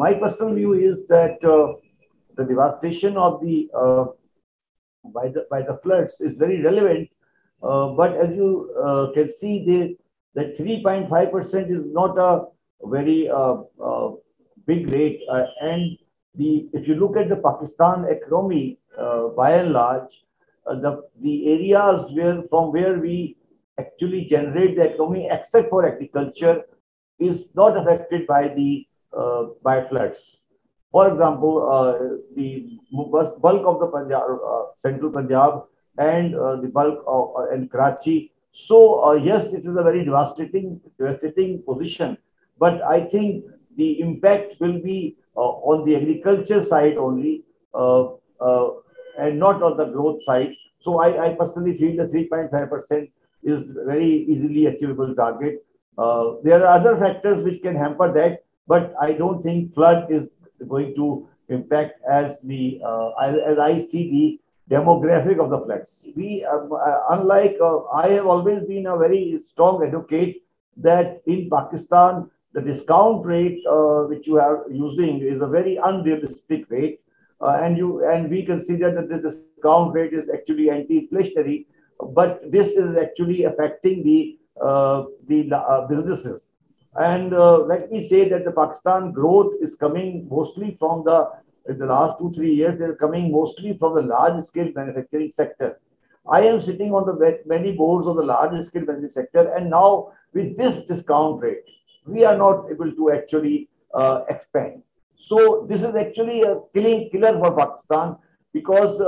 my personal view is that the devastation of the by the floods is very relevant. But as you can see, the 3.5% is not a very big rate. And if you look at the Pakistan economy, by and large, the areas from where we actually generate the economy, except for agriculture, is not affected by the by floods. For example, the bulk of the Punjab, central Punjab, and the bulk of and Karachi. So yes, it is a very devastating position. But I think the impact will be on the agriculture side only, uh, uh, and not on the growth side. So I personally feel the 3.5% is very easily achievable target. There are other factors which can hamper that, but I don't think flood is going to impact as I see the demographic of the floods. Unlike I have always been a very strong advocate that in Pakistan the discount rate which you are using is a very unrealistic rate, and we consider that this discount rate is actually anti-inflationary, but this is actually affecting the businesses. And let me say that the Pakistan growth is coming mostly from in the last 2 3 years. They're coming mostly from the large scale manufacturing sector. I am sitting on the many boards of the large scale manufacturing sector, and now with this discount rate, we are not able to actually expand. So this is actually a killer for Pakistan, because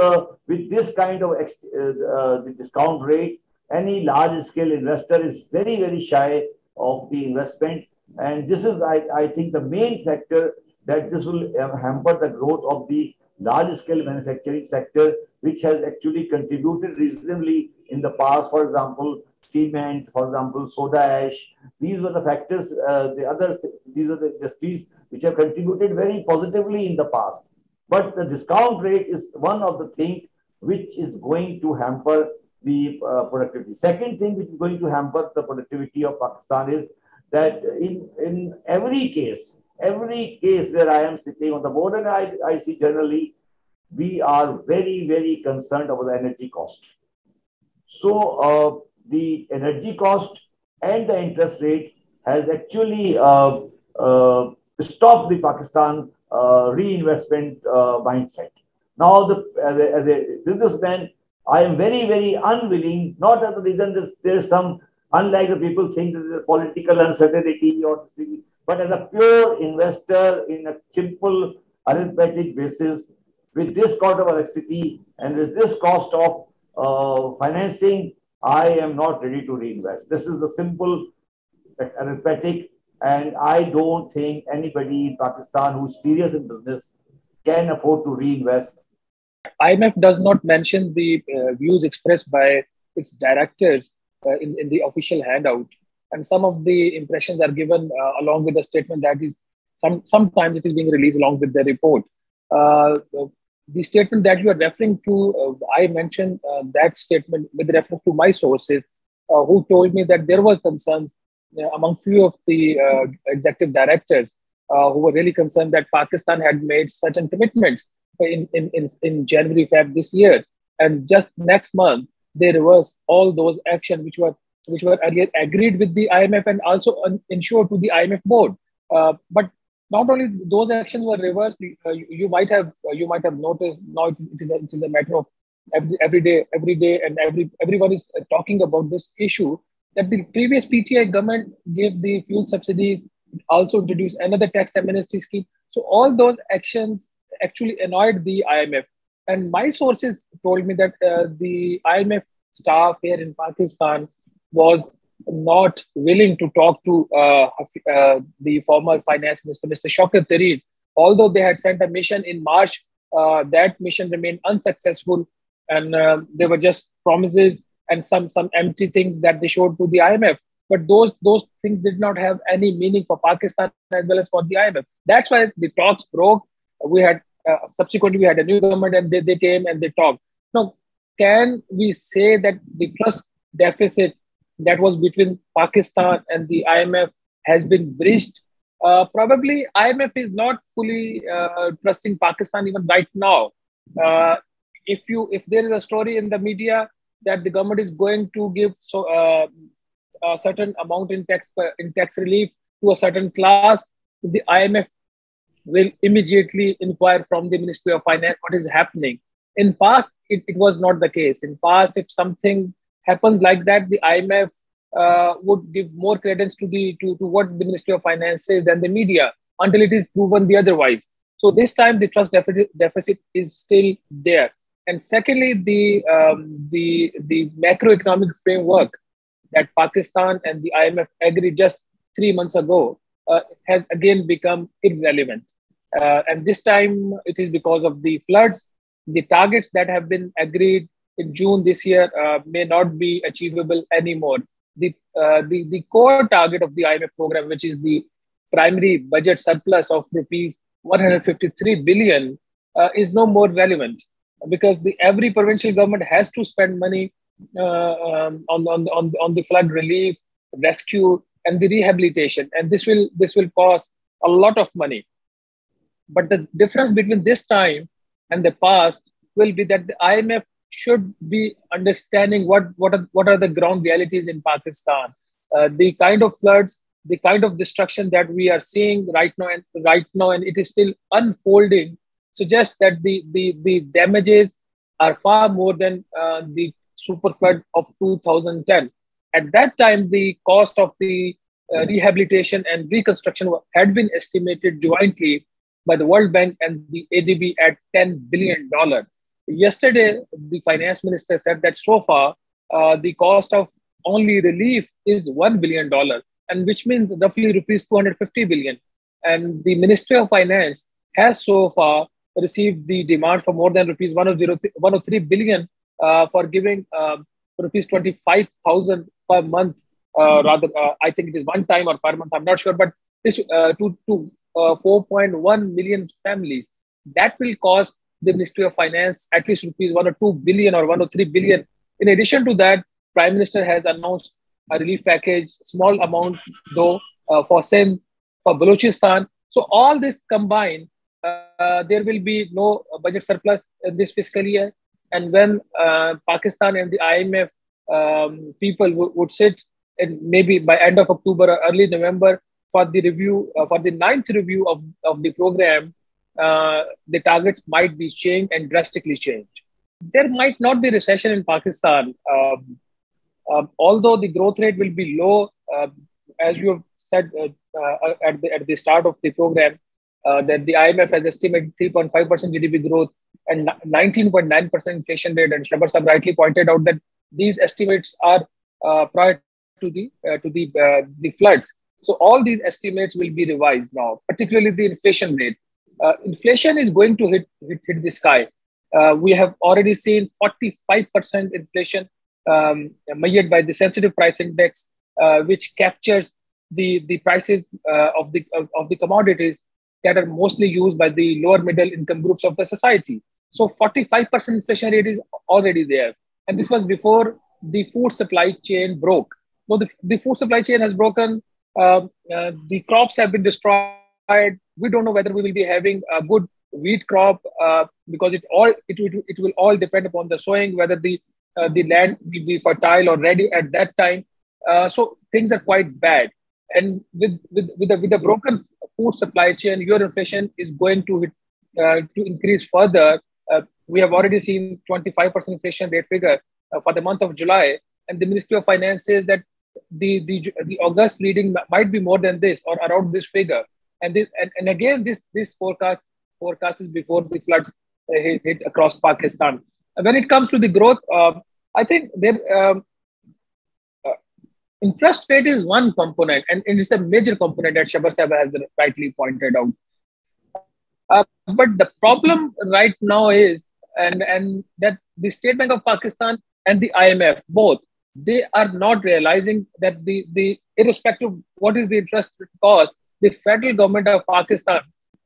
with this kind of the discount rate, any large scale investor is very shy of the investment. And this is, I think, the main factor that this will hamper the growth of the large scale manufacturing sector, which has actually contributed reasonably in the past. For example, cement, for example, soda ash. These were the factors, these are the industries which have contributed very positively in the past. But the discount rate is one of the things which is going to hamper the productivity. Second thing which is going to hamper the productivity of Pakistan is that in every case where I am sitting on the board, and I see generally, we are very concerned about the energy cost. So the energy cost and the interest rate has actually stopped the Pakistan reinvestment mindset. Now, as a businessman, I am very unwilling, not as the reason that there is some, unlike the people think that there is political uncertainty or, but as a pure investor in a simple arithmetic basis, with this cost of electricity and with this cost of financing, I am not ready to reinvest. This is the simple arithmetic, and I don't think anybody in Pakistan who's serious in business can afford to reinvest. IMF does not mention the views expressed by its directors in the official handout. And some of the impressions are given along with the statement that is sometimes it is being released along with the report. The statement that you are referring to, I mentioned that statement with reference to my sources who told me that there were concerns among few of the executive directors who were really concerned that Pakistan had made certain commitments in January, Feb this year, and just next month they reversed all those actions which were earlier agreed with the IMF and also ensured to the IMF board. But not only those actions were reversed, you might have noticed now it is a matter of every day, and everyone is talking about this issue, that the previous PTI government gave the fuel subsidies, also introduced another tax amnesty scheme. So all those actions actually annoyed the IMF. And my sources told me that the IMF staff here in Pakistan was not willing to talk to the former finance minister, Mr. Shaukat Zareen. Although they had sent a mission in March, that mission remained unsuccessful, and there were just promises and some empty things that they showed to the IMF. But those things did not have any meaning for Pakistan as well as for the IMF. That's why the talks broke. We had subsequently we had a new government, and they came and they talked. Now, can we say that the trust deficit that was between Pakistan and the IMF has been breached Probably IMF is not fully trusting Pakistan even right now. Uh, if there is a story in the media that the government is going to give a certain amount in tax relief to a certain class, the IMF will immediately inquire from the Ministry of Finance what is happening. In past, it was not the case. In past, if something happens like that, the IMF would give more credence to what the Ministry of Finance says than the media until it is proven the otherwise. So this time, the trust deficit is still there. And secondly, the macroeconomic framework that Pakistan and the IMF agreed just 3 months ago has again become irrelevant. And this time it is because of the floods. The targets that have been agreed in June this year may not be achievable anymore. The core target of the IMF program, which is the primary budget surplus of rupees 153 billion, is no more relevant because every provincial government has to spend money on the flood relief, rescue, and the rehabilitation, and this will cost a lot of money. But the difference between this time and the past will be that the IMF should be understanding what are the ground realities in Pakistan. The kind of floods, the kind of destruction that we are seeing right now, and it is still unfolding, suggests that the damages are far more than the super flood of 2010. At that time, the cost of the rehabilitation and reconstruction had been estimated jointly by the World Bank and the ADB at $10 billion. Yesterday, the finance minister said that so far, the cost of only relief is $1 billion, and which means roughly rupees 250 billion. And the Ministry of Finance has so far received the demand for more than rupees 103 billion for giving rupees 25,000 per month. I think it is one time or per month, I'm not sure, but this to 4.1 million families. That will cost the Ministry of Finance at least rupees 102 billion or 103 billion. In addition to that, Prime Minister has announced a relief package, small amount though, for Sindh, for Balochistan. So all this combined, there will be no budget surplus in this fiscal year. And when Pakistan and the IMF people would sit, and maybe by end of October or early November for the review, for the ninth review of the program, the targets might be changed and drastically changed. There might not be recession in Pakistan, although the growth rate will be low, as you have said at the start of the program, that the IMF has estimated 3.5% GDP growth and 19.9% inflation rate. And Shahbaz Sahab rightly pointed out that these estimates are prior to the floods. So all these estimates will be revised now, particularly the inflation rate. Inflation is going to hit the sky. We have already seen 45% inflation measured by the sensitive price index, which captures the prices of the commodities that are mostly used by the lower middle income groups of the society. So 45% inflation rate is already there. And this was before the food supply chain broke. So the food supply chain has broken. The crops have been destroyed. We don't know whether we will be having a good wheat crop because it will all depend upon the sowing, whether the land will be fertile or ready at that time. So things are quite bad. And with the broken food supply chain, your inflation is going to increase further. We have already seen 25% inflation rate figure for the month of July, and the Ministry of Finance says that the August reading might be more than this or around this figure. And again, this forecast is before the floods hit across Pakistan. When it comes to the growth, I think interest rate is one component, and it's a major component that Shahbaz Sahab has rightly pointed out. But the problem right now is, and that the State Bank of Pakistan and the IMF, both, they are not realizing that the irrespective of what is the interest cost, the federal government of Pakistan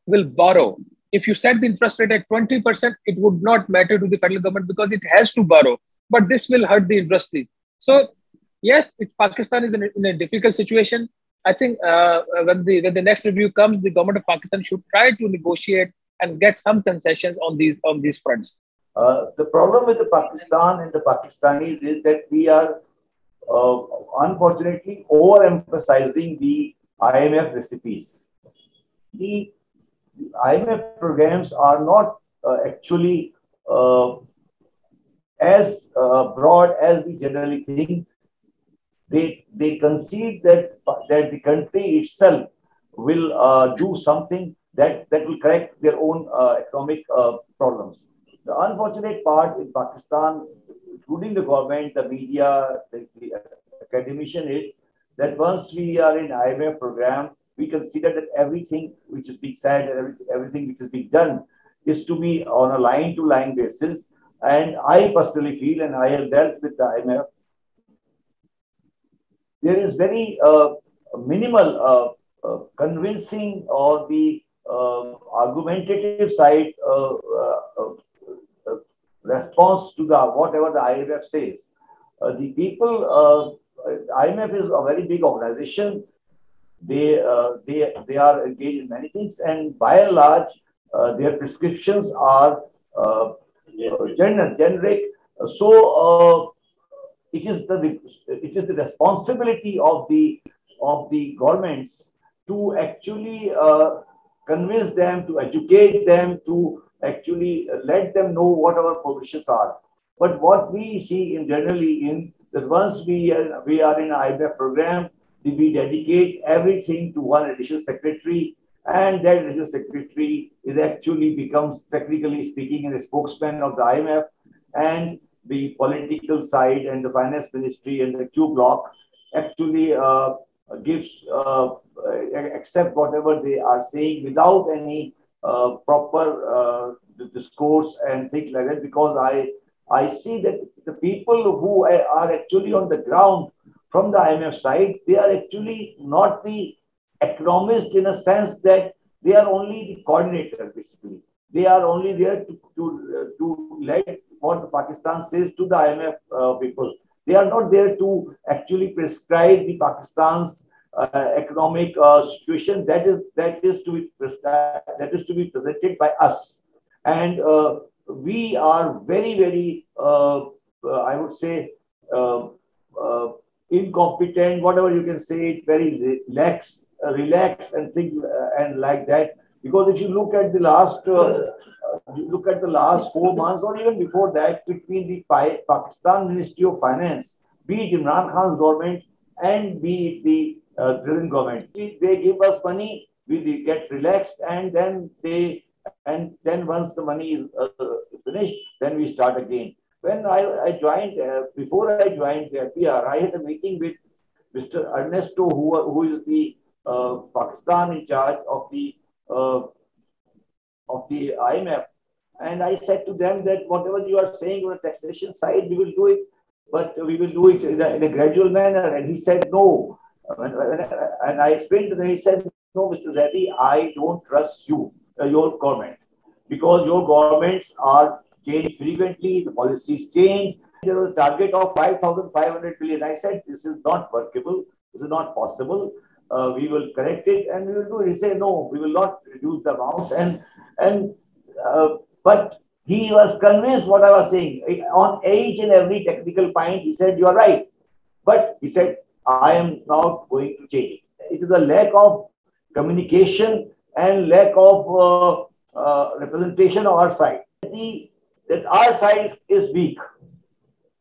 will borrow. If you set the interest rate at 20%, it would not matter to the federal government because it has to borrow. But this will hurt the industry. So yes, Pakistan is in a difficult situation. I think when the next review comes, the government of Pakistan should try to negotiate and get some concessions on these fronts. The problem with the Pakistan and the Pakistanis is that we are uh, unfortunately overemphasizing the IMF recipes. The IMF programs are not actually uh, as broad as we generally think. They concede that the country itself will do something that will correct their own economic problems. The unfortunate part in Pakistan, including the government, the media, the academician, is that once we are in IMF program, we consider that everything which is being said and everything which is being done is to be on a line to line basis. And I personally feel, and I have dealt with the IMF, there is very minimal convincing or the argumentative side uh, response to the whatever the IMF says. The people, IMF is a very big organization. They are engaged in many things, and by and large, their prescriptions are generic. So it is the responsibility of the governments to actually convince them, to educate them, to actually let them know what our positions are. But what we see in generally in that once we are in IMF program, we dedicate everything to one additional secretary, and that additional secretary is actually becomes, technically speaking, a spokesman of the IMF, and the political side and the finance ministry and the Q block actually gives accept whatever they are saying without any proper discourse and things like that. Because I see that the people who are actually on the ground from the IMF side, they are actually not the economists in a sense that they are only the coordinator basically. They are only there to let what Pakistan says to the IMF people. They are not there to actually prescribe the Pakistan's economic situation that is to be prescribed, that is to be presented by us, and we are very I would say uh, uh, incompetent, whatever you can say it, very relaxed and things and like that. Because if you look at the last 4 months or even before that, between the Pakistan Ministry of Finance, be it Imran Khan's government and be it the present government, they give us money, we get relaxed, and then once the money is finished, then we start again. When I joined, before I joined the PR, I had a meeting with Mr. Ernesto, who is the Pakistan in charge uh, of the IMF. And I said to them that whatever you are saying on the taxation side, we will do it, but we will do it in a gradual manner. And he said, no. And I explained to him, he said, no, Mr. Zaidi, I don't trust you, your government, because your governments are changed frequently, the policies change. There was a target of 5,500 billion. I said, this is not workable, this is not possible. We will correct it and we will do it. He said, no, we will not reduce the amounts. And but he was convinced what I was saying. On each and every technical point, he said, you are right. But he said, I am not going to change it. It is a lack of communication and lack of representation on our side. That our side is weak.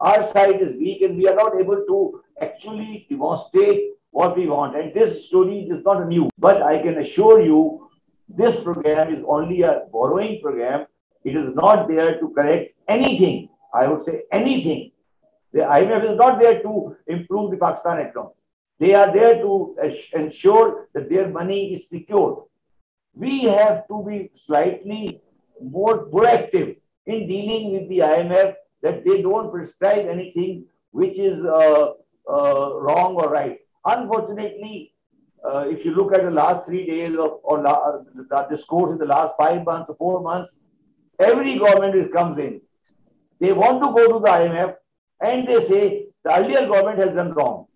Our side is weak and we are not able to actually demonstrate what we want. And this story is not new. But I can assure you, this program is only a borrowing program. It is not there to correct anything. I would say anything. The IMF is not there to improve the Pakistan economy. They are there to ensure that their money is secure. We have to be slightly more proactive in dealing with the IMF, that they don't prescribe anything which is wrong or right. Unfortunately, if you look at the last 3 days or the discourse in the last 5 months or 4 months, every government comes in. They want to go to the IMF and they say the earlier government has done wrong.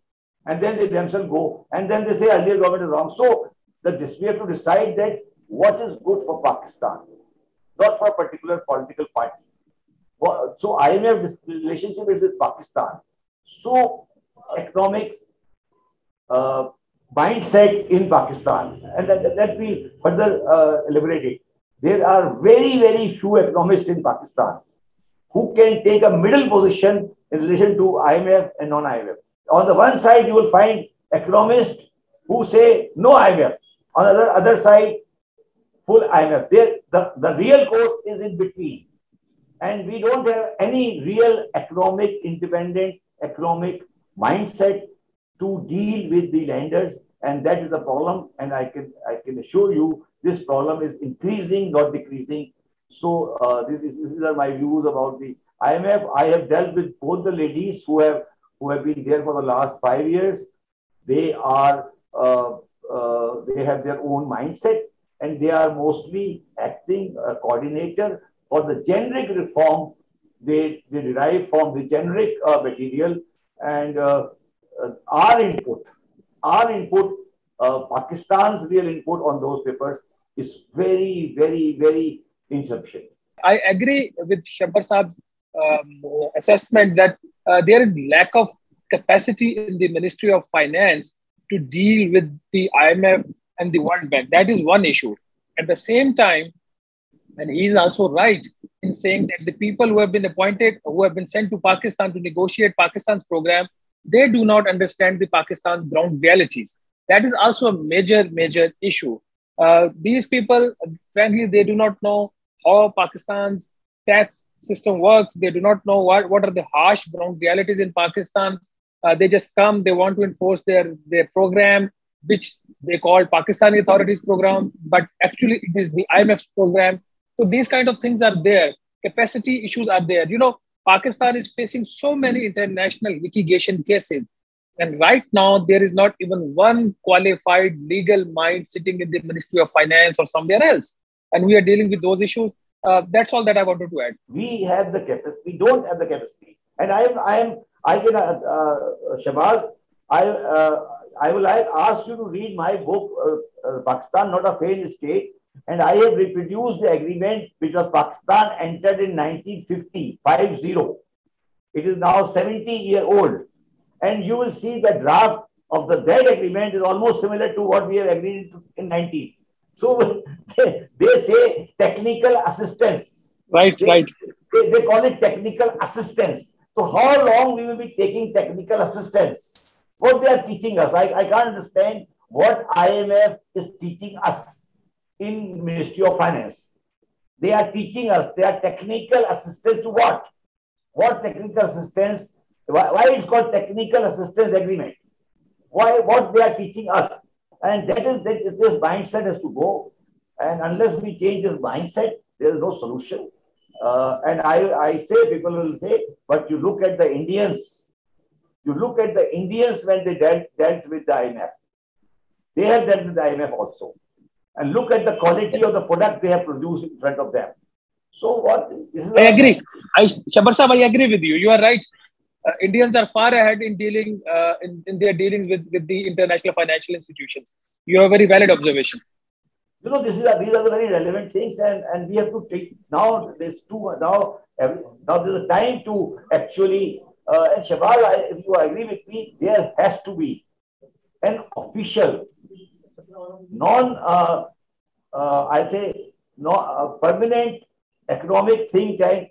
and then they themselves go, and then they say earlier government is wrong. So we have to decide that what is good for Pakistan, not for a particular political party. So IMF relationship is with Pakistan. So economics mindset in Pakistan, and that we further elaborate it. There are very, very few economists in Pakistan who can take a middle position in relation to IMF and non-IMF. On the one side, you will find economists who say no IMF. On the other side, full IMF. The real course is in between. And we don't have any real independent economic mindset to deal with the lenders. And that is a problem. And I can assure you, this problem is increasing, not decreasing. So these are my views about the IMF. I have dealt with both the ladies who have been there for the last 5 years. They are they have their own mindset, and they are mostly acting a coordinator for the generic reform. They derive from the generic material, and our input, Pakistan's real input on those papers is very, very, very insufficient. I agree with Shabbar Saab's assessment that there is lack of capacity in the Ministry of Finance to deal with the IMF and the World Bank. That is one issue. At the same time, and he is also right in saying that the people who have been appointed, who have been sent to Pakistan to negotiate Pakistan's program, they do not understand the Pakistan's ground realities. That is also a major, major issue. These people, frankly, they do not know how Pakistan's tax system works. They do not know what are the harsh ground realities in Pakistan. They just come, they want to enforce their program, which they call Pakistani authorities program, but actually it is the IMF's program. So these kind of things are there. Capacity issues are there. You know, Pakistan is facing so many international litigation cases. And right now, there is not even one qualified legal mind sitting in the Ministry of Finance or somewhere else. And we are dealing with those issues. That's all that I wanted to add. We have the capacity. We don't have the capacity. And Shahbaz, I will ask you to read my book, Pakistan, Not a Failed State. And I have reproduced the agreement which was Pakistan entered in 1950, 50. It is now 70-year-old. And you will see the draft of that agreement is almost similar to what we have agreed in 19. So they say technical assistance. Right. They call it technical assistance. So how long we will be taking technical assistance? What they are teaching us? I can't understand what IMF is teaching us in Ministry of Finance. They are teaching us, they are technical assistance to what? What technical assistance? Why it's called technical assistance agreement? Why? What they are teaching us? And this mindset has to go. And unless we change this mindset, there is no solution. And I say, people will say, but you look at the Indians. You look at the Indians when they dealt with the IMF. They have dealt with the IMF also. And look at the quality of the product they have produced in front of them. So what? I agree. Shabbar Saab, I agree with you. You are right. Indians are far ahead in dealing in their dealings with the international financial institutions. You have a very valid observation. You know, these are the very relevant things, and we have to take now. There's now there's a time to actually. And Shahbaz, if you agree with me, there has to be an official, permanent economic think tank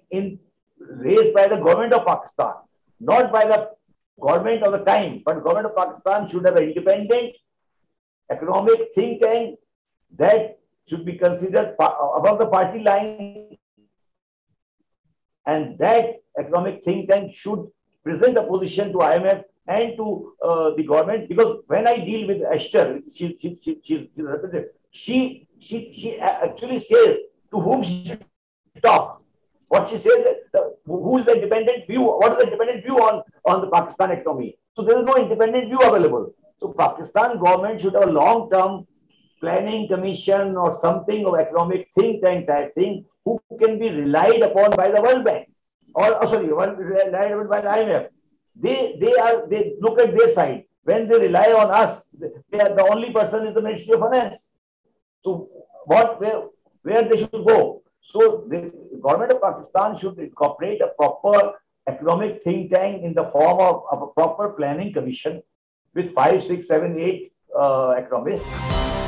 raised by the government of Pakistan, not by the government of the time, but the government of Pakistan should have an independent economic think tank that should be considered above the party line, and that economic think tank should present a position to IMF and to the government. Because when I deal with Esther, she actually says to whom she should talk. What she says, who is the independent view? What is the independent view on the Pakistan economy? So there is no independent view available. So Pakistan government should have a long-term planning commission or something of economic think tank type thing who can be relied upon by the World Bank relied upon by the IMF. They look at their side. when they rely on us, they are the only person is the Ministry of Finance. So where they should go? So the government of Pakistan should incorporate a proper economic think tank in the form of a proper planning commission with 5, 6, 7, 8 economists.